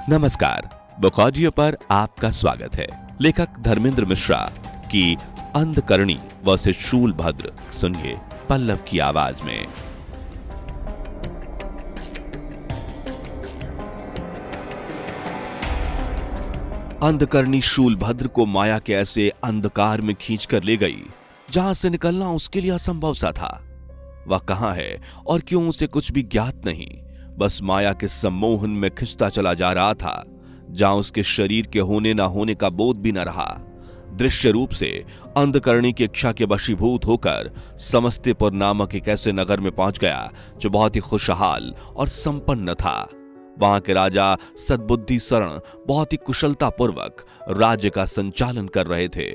नमस्कार, book audio पर आपका स्वागत है। लेखक धर्मेंद्र मिश्रा की अंधकरणी वर्सेस शूलभद्र सुनिए पल्लव की आवाज में। अंधकरणी शूलभद्र को माया के ऐसे अंधकार में खींचकर ले गई जहां से निकलना उसके लिए असंभव सा था। वह कहां है और क्यों उसे कुछ भी ज्ञात नहीं, बस माया के सम्मोहन में खिंचता चला जा रहा था जहां उसके शरीर के होने ना होने का बोध भी न रहा। दृश्य रूप से अंधकरणी की इच्छा के वशीभूत होकर समस्तीपुर नामक एक ऐसे नगर में पहुंच गया जो बहुत ही खुशहाल और संपन्न था। वहां के राजा सद्बुद्धि शरण बहुत ही कुशलता पूर्वक राज्य का संचालन कर रहे थे।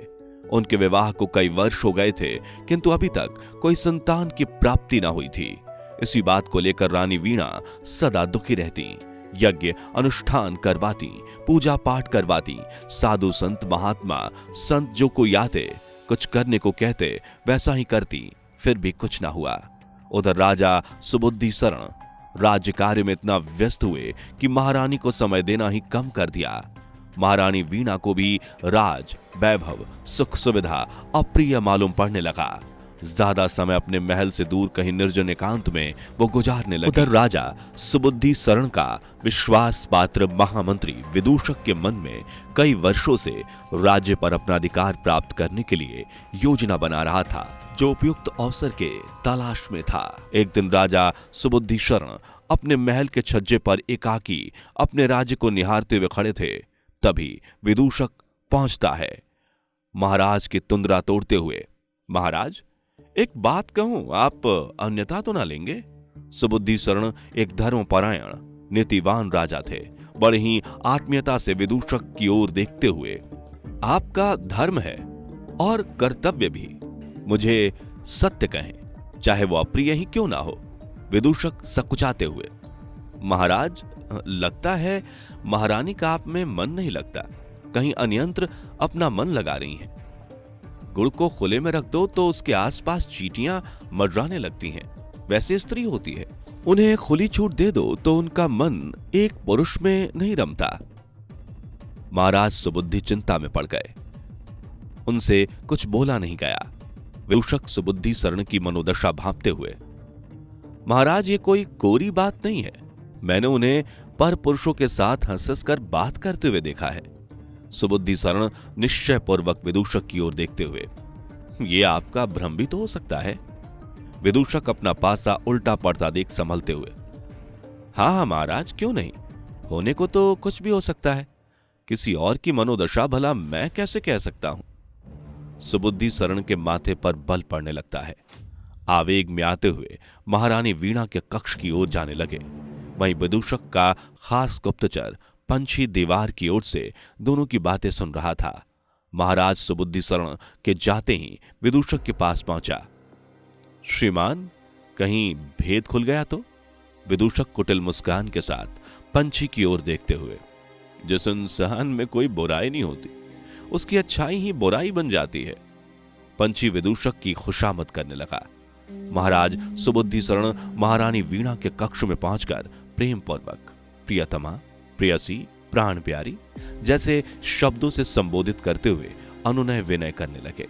उनके विवाह को कई वर्ष हो गए थे, किंतु अभी तक कोई संतान की प्राप्ति न हुई थी। इसी बात को लेकर रानी वीणा सदा दुखी रहती, यज्ञ अनुष्ठान करवाती, पूजा पाठ करवाती, साधु संत महात्मा संत जो कोई आते कुछ करने को कहते वैसा ही करती, फिर भी कुछ ना हुआ। उधर राजा सुबुद्धि शरण राज्य कार्य में इतना व्यस्त हुए कि महारानी को समय देना ही कम कर दिया। महारानी वीणा को भी राज वैभव सुख सुविधा अप्रिय मालूम पड़ने लगा। ज्यादा समय अपने महल से दूर कहीं निर्जन एकांत में वो गुजारने लगी। उधर राजा सुबुद्धि शरण का विश्वास पात्र महामंत्री विदूषक के मन में कई वर्षों से राज्य पर अपना अधिकार प्राप्त करने के लिए योजना बना रहा था, जो उपयुक्त अवसर के तलाश में था। एक दिन राजा सुबुद्धि शरण अपने महल के छज्जे पर एकाकी अपने राज्य को निहारते हुए खड़े थे। तभी विदूषक पहुंचता है महाराज की तुंद्रा तोड़ते हुए। महाराज, एक बात कहूं, आप अन्यथा तो ना लेंगे? सुबुद्धि शरण एक धर्मपरायण नीतिवान राजा थे। बड़े ही आत्मीयता से विदूषक की ओर देखते हुए, आपका धर्म है और कर्तव्य भी, मुझे सत्य कहें चाहे वो अप्रिय ही क्यों ना हो। विदूषक सकुचाते हुए, महाराज, लगता है महारानी का आप में मन नहीं लगता, कहीं अन्यंत्र अपना मन लगा रही हैं। गुड़ को खुले में रख दो तो उसके आसपास चींटियां मंडराने लगती हैं, वैसे स्त्री होती है। उन्हें खुली छूट दे दो तो उनका मन एक पुरुष में नहीं रमता। महाराज सुबुद्धि चिंता में पड़ गए, उनसे कुछ बोला नहीं गया। विदूषक सुबुद्धि शरण की मनोदशा भांपते हुए, महाराज, ये कोई कोरी बात नहीं है, मैंने उन्हें पर पुरुषों के साथ हंस हंस कर बात करते हुए देखा है। सुबुद्धि शरण निश्चय पूर्वक विदूषक की ओर देखते हुए, ये आपका भ्रम भी तो हो सकता है। विदूषक अपना पासा उल्टा पड़ता देख संभलते हुए, हाँ महाराज, क्यों नहीं, होने को तो कुछ भी हो सकता है, किसी और की मनोदशा भला मैं कैसे कह सकता हूं। सुबुद्धि शरण के माथे पर बल पड़ने लगता है। आवेग में आते हुए महारानी वीणा के कक्ष की ओर जाने लगे। वहीं विदूषक का खास गुप्तचर पंछी दीवार की ओर से दोनों की बातें सुन रहा था। महाराज सुबुद्धि शरण के जाते ही विदूषक के पास पहुंचा। श्रीमान, कहीं भेद खुल गया तो? विदूषक कुटिल मुस्कान के साथ पंछी की ओर देखते हुए, जिस इंसान में कोई बुराई नहीं होती उसकी अच्छाई ही बुराई बन जाती है। पंछी विदूषक की खुशामद करने लगा। महाराज सुबुद्धि शरण महारानी वीणा के कक्ष में पहुंचकर प्रेम पूर्वक प्रियतमा, प्रियसी, प्राण प्यारी जैसे शब्दों से संबोधित करते हुए अनुनय विनय करने लगे।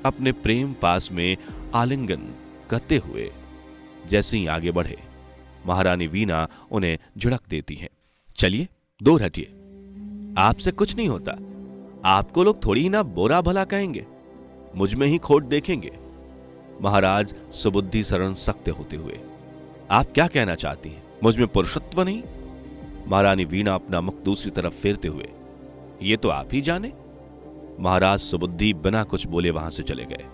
अपने प्रेम पास में आलिंगन करते हुए जैसे ही आगे बढ़े, महारानी वीणा उन्हें झिड़क देती है, चलिए दूर हटिए, आपसे कुछ नहीं होता, आपको लोग थोड़ी ही ना बुरा भला कहेंगे, मुझ में ही खोट देखेंगे। महाराज सुबुद्धि शरण सख्त होते हुए, आप क्या कहना चाहती हैं, मुझ में पुरुषत्व नहीं? महारानी वीणा अपना मुख दूसरी तरफ फेरते हुए, ये तो आप ही जाने। महाराज सुबुद्धि बिना कुछ बोले वहां से चले गए।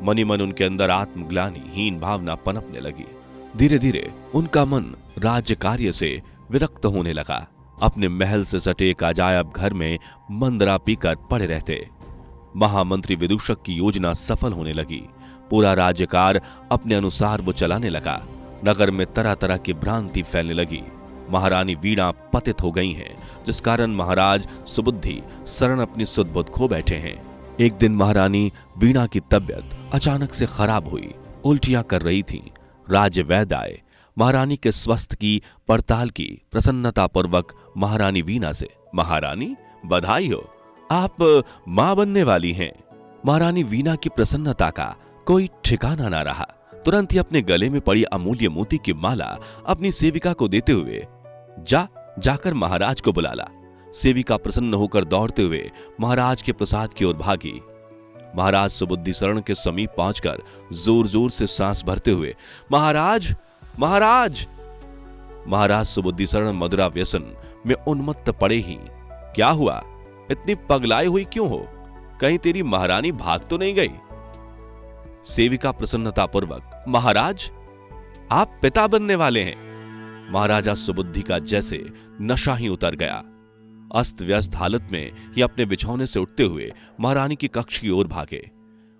मनी मन उनके अंदर आत्मग्लानि हीन भावना पनपने लगी। धीरे धीरे उनका मन राज्य कार्य से विरक्त होने लगा। अपने महल से सटे एक अजायब घर में मंदरा पीकर पड़े रहते। महामंत्री विदूषक की योजना सफल होने लगी। पूरा राज्यकार अपने अनुसार वो चलाने लगा। नगर में तरह तरह की भ्रांति फैलने लगी। महारानी वीणा पतित हो गई हैं, जिस कारण महाराज सुबुद्धि शरण अपनी सुध-बुध खो बैठे हैं। एक दिन महारानी वीणा की तबियत अचानक से खराब हुई, उल्टियां कर रही थीं। राज्य वैद्य आए, महारानी के स्वास्थ्य की पड़ताल की, प्रसन्नतापूर्वक महारानी वीणा से, महारानी बधाई हो, आप मां बनने वाली हैं। महारानी वीणा की प्रसन्नता का कोई ठिकाना ना रहा। तुरंत ही अपने गले में पड़ी अमूल्य मोती की माला अपनी सेविका को देते हुए, जाकर महाराज को बुला ला। सेविका प्रसन्न होकर दौड़ते हुए महाराज के प्रसाद की ओर भागी। महाराज सुबुद्धि के समीप पहुंचकर जोर जोर से सांस भरते हुए, महाराज महाराज। महाराज सुबुद्धि मदिरा व्यसन में उन्मत्त पड़े ही, क्या हुआ, इतनी पगलाई हुई क्यों हो, कहीं तेरी महारानी भाग तो नहीं गई? सेविका प्रसन्नतापूर्वक, महाराज आप पिता बनने वाले हैं। महाराजा सुबुद्धि का जैसे नशा ही उतर गया। अस्त व्यस्त हालत में ही अपने बिछौने से उठते हुए महारानी की कक्ष की ओर भागे।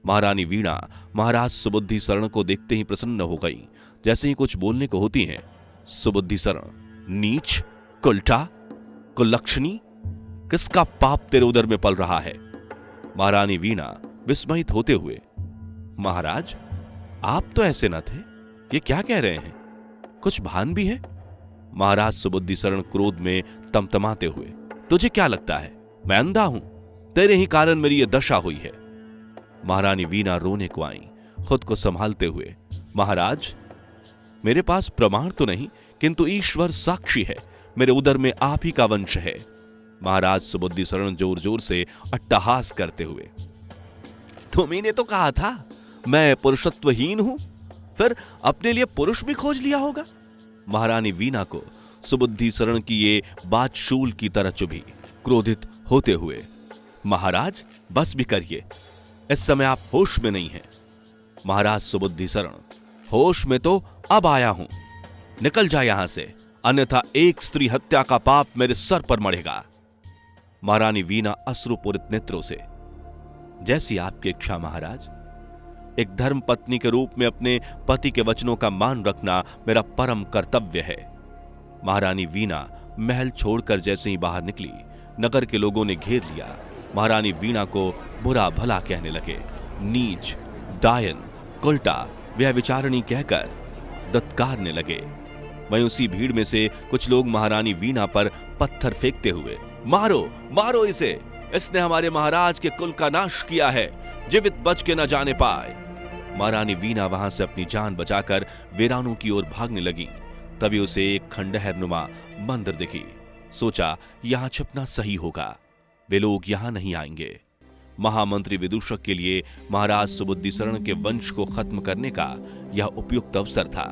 महारानी वीणा महाराज सुबुद्धि को देखते ही प्रसन्न हो गई। जैसे ही कुछ बोलने को होती हैं, सुबुद्धि नीच, कुलटा, कुलक्षणी, किसका पाप तेरे उदर में पल रहा है? महारानी वीणा विस्मित होते हुए, महाराज आप तो ऐसे न थे, ये क्या कह रहे हैं, कुछ भान भी है? महाराज सुबुद्धि क्रोध में तमतमाते हुए, तुझे क्या लगता है मैं अंधा हूं? तेरे ही कारण मेरी यह दशा हुई है। महारानी वीणा रोने को आई, खुद को संभालते हुए, महाराज मेरे पास प्रमाण तो नहीं, किंतु ईश्वर साक्षी है, मेरे उदर में आप ही का वंश है। महाराज सुबुद्धि जोर जोर से अट्टहास करते हुए, तुम्ही ने तो कहा था मैं पुरुषत्वहीन हूं, फिर अपने लिए पुरुष भी खोज लिया होगा। महारानी वीणा को सुबुद्धि की ये बात शूल की तरह चुभी। क्रोधित होते हुए, महाराज बस भी करिए, इस समय आप होश में नहीं हैं। महाराज सुबुद्धि होश में तो अब आया हूं, निकल जा यहां से, अन्यथा एक स्त्री हत्या का पाप मेरे सर पर मढ़ेगा। महारानी वीणा अश्रुपूरित नेत्रों से, जैसी आपकी इच्छा महाराज। एक धर्म पत्नी के रूप में अपने पति के वचनों का मान रखना मेरा परम कर्तव्य है। महारानी वीणा महल छोड़कर जैसे ही बाहर निकली, नगर के लोगों ने घेर लिया। महारानी वीणा को बुरा भला कहने लगे, नीच, डायन, कुलटा, व्यभिचारिणी कहकर दत्कारने लगे। वहीं उसी भीड़ में से कुछ लोग महारानी वीणा पर पत्थर फेंकते हुए, मारो मारो इसे, इसने हमारे महाराज के कुल का नाश किया है, जीवित बच के न जाने पाए। महारानी वीणा वहां से अपनी जान बचाकर वीरानों की ओर भागने लगी। तभी उसे एक खंडहर नुमा मंदिर दिखी। सोचा यहां छिपना सही होगा, वे लोग यहां नहीं आएंगे। महामंत्री विदूषक के लिए महाराज सुबुद्धि के वंश को खत्म करने का यह उपयुक्त अवसर था।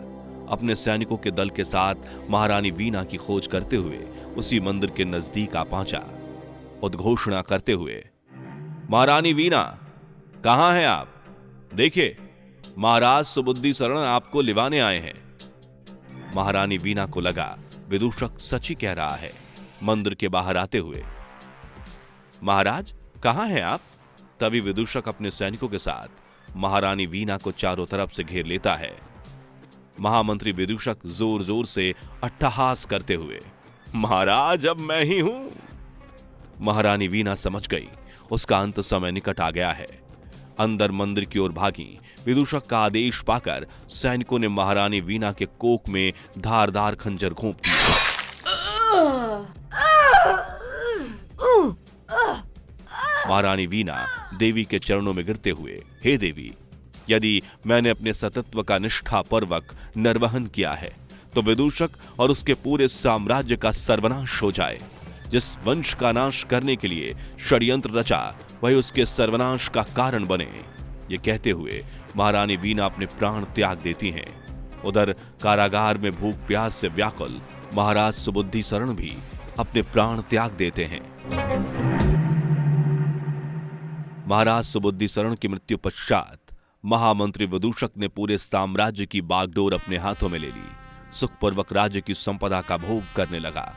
अपने सैनिकों के दल के साथ महारानी वीणा की खोज करते हुए उसी मंदिर के नजदीक आ पहुंचा, उद्घोषणा करते हुए, महारानी वीणा कहां हैं आप? देखिए महाराज सुबुद्धि आपको लिवाने आए हैं। महारानी वीणा को लगा विदूषक सच ही कह रहा है। मंदिर के बाहर आते हुए, महाराज कहां हैं आप? तभी विदूषक अपने सैनिकों के साथ महारानी वीणा को चारों तरफ से घेर लेता है। महामंत्री विदूषक जोर जोर से अट्टहास करते हुए, महाराज अब मैं ही हूं। महारानी वीणा समझ गई उसका अंत समय निकट आ गया है। अंदर मंदिर की ओर भागी। विदूषक का आदेश पाकर सैनिकों ने महारानी वीणा के कोक में धारदार खंजर घोंप दिया। महारानी वीणा देवी के चरणों में गिरते हुए, हे देवी, यदि मैंने अपने सतत्व का निष्ठापूर्वक निर्वहन किया है तो विदूषक और उसके पूरे साम्राज्य का सर्वनाश हो जाए। जिस वंश का नाश करने के लिए षड्यंत्र रचा वही उसके सर्वनाश का कारण बने। ये कहते हुए महारानी वीणा अपने प्राण त्याग देती हैं। उधर कारागार में भूख प्यास से व्याकुल महाराज सुबुद्धि भी अपने प्राण त्याग देते हैं। महाराज सुबुद्धि की मृत्यु पश्चात महामंत्री विदूषक ने पूरे साम्राज्य की बागडोर अपने हाथों में ले ली। सुखपूर्वक राज्य की संपदा का भोग करने लगा।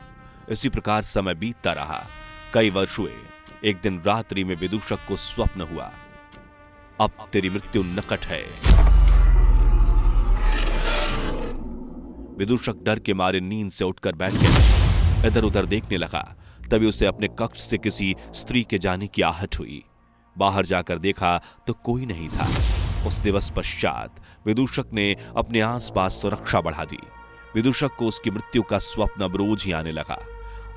इसी प्रकार समय बीतता रहा। कई वर्ष हुए। एक दिन रात्रि में विदूषक को स्वप्न हुआ, अब तेरी मृत्यु निकट है। विदूषक डर के मारे नींद से उठकर बैठ गया। इधर उधर देखने लगा। तभी उसे अपने कक्ष से किसी स्त्री के जाने की आहट हुई। बाहर जाकर देखा तो कोई नहीं था। उस दिवस पश्चात विदूषक ने अपने आसपास सुरक्षा बढ़ा दी। विदूषक को उसकी मृत्यु का स्वप्न अब रोज ही आने लगा।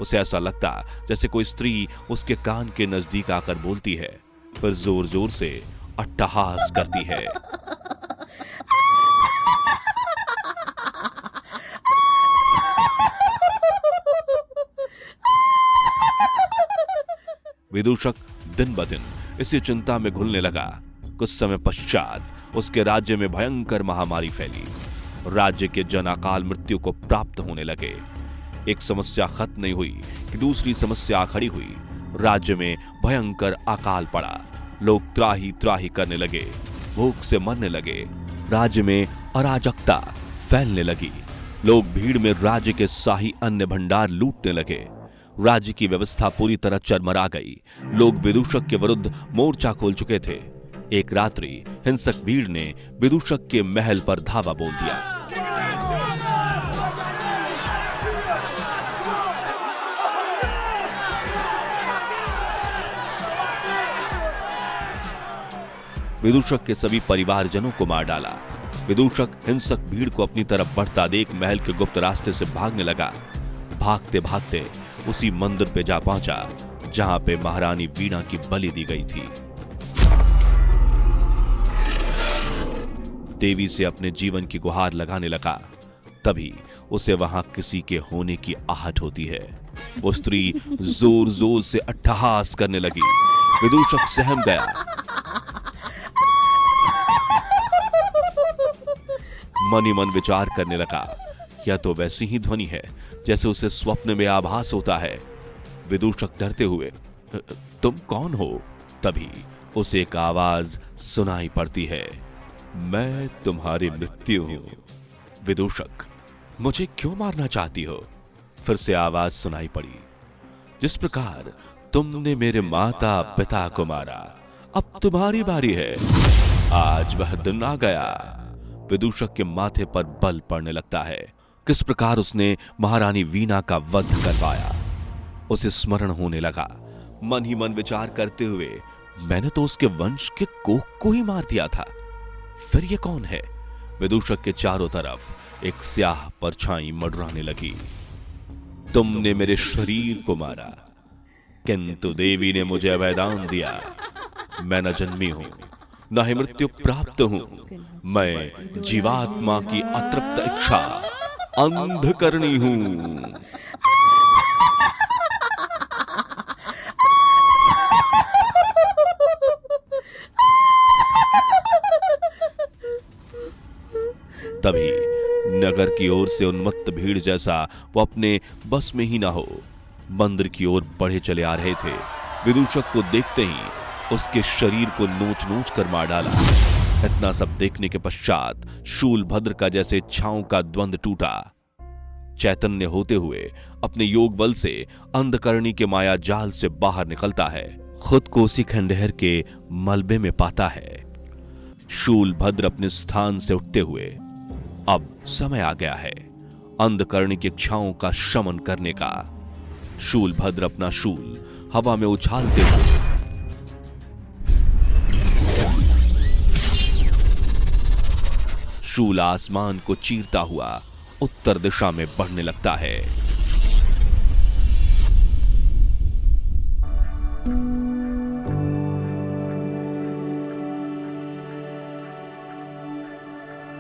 उसे ऐसा लगता जैसे कोई स्त्री उसके कान के नजदीक आकर बोलती है, फिर जोर जोर से अट्टहास करती है। विदूषक दिन ब दिन इसी चिंता में घुलने लगा। कुछ समय पश्चात उसके राज्य में भयंकर महामारी फैली। राज्य के जन अकाल मृत्यु को प्राप्त होने लगे। एक समस्या खत्म नहीं हुई कि दूसरी समस्या खड़ी हुई। राज्य में भयंकर अकाल पड़ा। लोग त्राही त्राही करने लगे, भूख से मरने लगे। राज्य में अराजकता फैलने लगी। लोग भीड़ में राज्य के शाही अन्न भंडार लूटने लगे। राज्य की व्यवस्था पूरी तरह चरमरा गई। लोग विदूषक के विरुद्ध मोर्चा खोल चुके थे। एक रात्रि हिंसक भीड़ ने विदूषक के महल पर धावा बोल दिया। विदूषक के सभी परिवारजनों को मार डाला। विदूषक हिंसक भीड़ को अपनी तरफ बढ़ता देख महल के गुप्त रास्ते से भागने लगा। भागते भागते उसी मंदिर पे जा पहुंचा जहां पे महारानी वीणा की बलि दी गई थी। देवी से अपने जीवन की गुहार लगाने लगा। तभी उसे वहां किसी के होने की आहट होती है। वो स्त्री जोर जोर से अट्टहास करने लगी। विदूषक सहम गया। मन ही मन विचार करने लगा, यह तो वैसी ही ध्वनि है जैसे उसे स्वप्न में आभास होता है। विदूषक डरते हुए, तुम कौन हो? तभी उसे एक आवाज सुनाई पड़ती है, मैं तुम्हारी मृत्यु हूं। विदूषक, मुझे क्यों मारना चाहती हो? फिर से आवाज सुनाई पड़ी, जिस प्रकार तुमने मेरे माता पिता को मारा, अब तुम्हारी बारी है। आज वह दिन आ गया। विदूषक के माथे पर बल पड़ने लगता है। किस प्रकार उसने महारानी वीणा का वध करवाया उसे स्मरण होने लगा। मन ही मन विचार करते हुए, मैंने तो उसके वंश के कोख को ही मार दिया था, फिर ये कौन है? विदूषक के चारों तरफ एक स्याह परछाई मंडराने लगी। तुमने मेरे शरीर को मारा, किंतु देवी ने मुझे वरदान दिया। मैं न जन्मी हूं, न ही मृत्यु प्राप्त हूं। मैं जीवात्मा की अतृप्त इच्छा अंधकरणी हूं। तभी नगर की ओर से उन्मत्त भीड़ जैसा वो अपने बस में ही ना हो मंदिर की ओर बढ़े चले आ रहे थे। विदूषक को देखते ही उसके शरीर को नोच नोच कर मार डाला। इतना सब देखने के पश्चात शूलभद्र का जैसे इच्छाओं का द्वंद टूटा। चैतन्य होते हुए अपने योग बल से अंधकरणी के माया जाल से बाहर निकलता है। खुद को उसी खंडहर के मलबे में पाता है। शूलभद्र अपने स्थान से उठते हुए, अब समय आ गया है अंधकरणी की इच्छाओं का शमन करने का। शूलभद्र अपना शूल हवा में उछालते हुए शूल आसमान को चीरता हुआ उत्तर दिशा में बढ़ने लगता है।